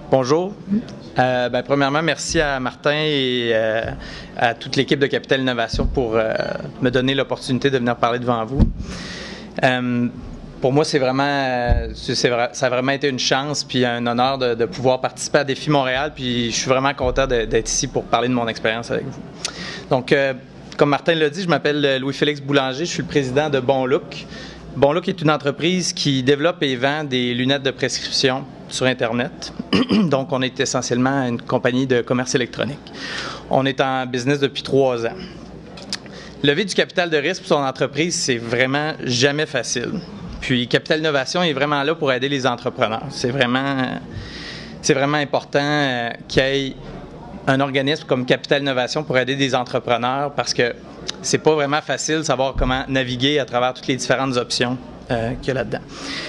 Bonjour. Premièrement, merci à Martin et à toute l'équipe de Capital Innovation pour me donner l'opportunité de venir parler devant vous. Pour moi, ça a vraiment été une chance puis un honneur de pouvoir participer à Défi Montréal. Puis je suis vraiment content d'être ici pour parler de mon expérience avec vous. Donc, comme Martin l'a dit, je m'appelle Louis-Félix Boulanger, je suis le président de Bon Look. Bon Look est une entreprise qui développe et vend des lunettes de prescription sur Internet. Donc, on est essentiellement une compagnie de commerce électronique. On est en business depuis 3 ans. Lever du capital de risque pour son entreprise, c'est vraiment jamais facile. Puis, Capital Innovation est vraiment là pour aider les entrepreneurs. C'est vraiment important qu'il y ait un organisme comme Capital Innovation pour aider des entrepreneurs parce que c'est pas vraiment facile de savoir comment naviguer à travers toutes les différentes options qu'il y a là-dedans.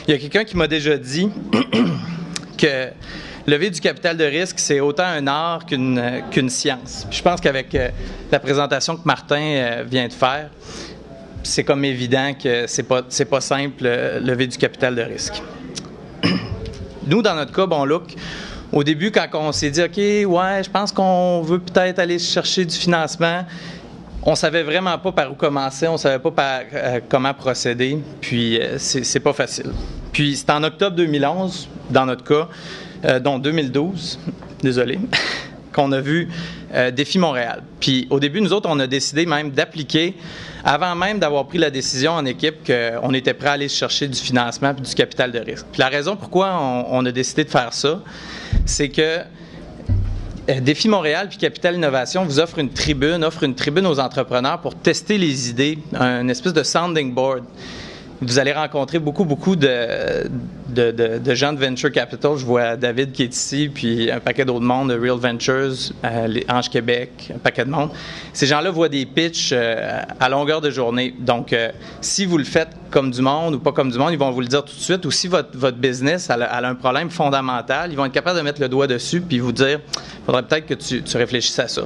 Il y a quelqu'un qui m'a déjà dit que lever du capital de risque, c'est autant un art qu'une science. Puis je pense qu'avec la présentation que Martin vient de faire, c'est comme évident que c'est pas simple lever du capital de risque. Nous, dans notre cas, Bon Look, au début, quand on s'est dit « OK, ouais, je pense qu'on veut peut-être aller chercher du financement », on savait vraiment pas par où commencer, on savait pas comment procéder, puis c'est pas facile. Puis c'est en octobre 2011, dans notre cas, dont 2012, désolé, qu'on a vu Défi Montréal. Puis au début, nous autres, on a décidé même d'appliquer, avant même d'avoir pris la décision en équipe qu'on était prêt à aller chercher du financement et du capital de risque. Puis la raison pourquoi on a décidé de faire ça, c'est que Défi Montréal puis Capital Innovation vous offre une tribune aux entrepreneurs pour tester les idées, une espèce de sounding board. Vous allez rencontrer beaucoup de gens de Venture Capital. Je vois David qui est ici, puis un paquet d'autres mondes, de Real Ventures, les Anges Québec, un paquet de monde. Ces gens-là voient des pitchs à longueur de journée. Donc, si vous le faites comme du monde ou pas comme du monde, ils vont vous le dire tout de suite. Ou si votre business a un problème fondamental, ils vont être capables de mettre le doigt dessus puis vous dire, il faudrait peut-être que tu réfléchisses à ça.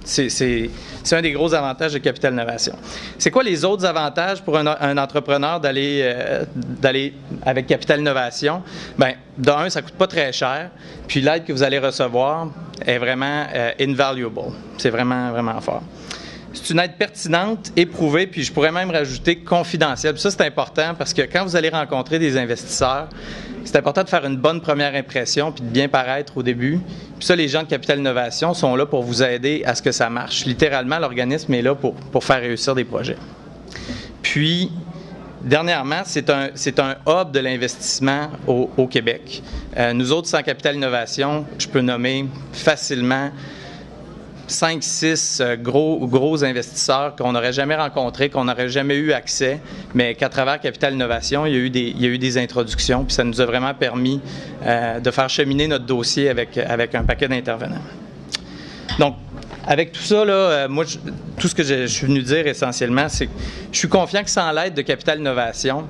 C'est un des gros avantages de Capital Innovation. C'est quoi les autres avantages pour un entrepreneur d'aller avec Capital Innovation? Bien, d'un, ça ne coûte pas très cher, puis l'aide que vous allez recevoir est vraiment invaluable. C'est vraiment, vraiment fort. C'est une aide pertinente, éprouvée, puis je pourrais même rajouter confidentielle. Puis ça, c'est important parce que quand vous allez rencontrer des investisseurs, c'est important de faire une bonne première impression puis de bien paraître au début. Puis ça, les gens de Capital Innovation sont là pour vous aider à ce que ça marche. Littéralement, l'organisme est là pour faire réussir des projets. Puis, dernièrement, c'est un hub de l'investissement au Québec. Nous autres, sans Capital Innovation, je peux nommer facilement 5-6 gros investisseurs qu'on n'aurait jamais rencontrés, qu'on n'aurait jamais eu accès, mais qu'à travers Capital Innovation, il y a eu des introductions, puis ça nous a vraiment permis de faire cheminer notre dossier avec un paquet d'intervenants. Donc, avec tout ça, là, moi, tout ce que je suis venu dire essentiellement, c'est que je suis confiant que sans l'aide de Capital Innovation,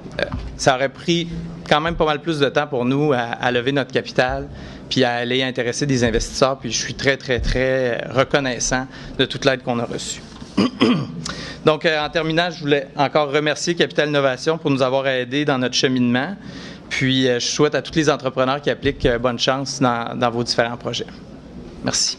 ça aurait pris quand même pas mal plus de temps pour nous à lever notre capital puis à aller intéresser des investisseurs. Puis je suis très, très, très reconnaissant de toute l'aide qu'on a reçue. Donc, en terminant, je voulais encore remercier Capital Innovation pour nous avoir aidés dans notre cheminement. Puis, je souhaite à tous les entrepreneurs qui appliquent bonne chance dans vos différents projets. Merci.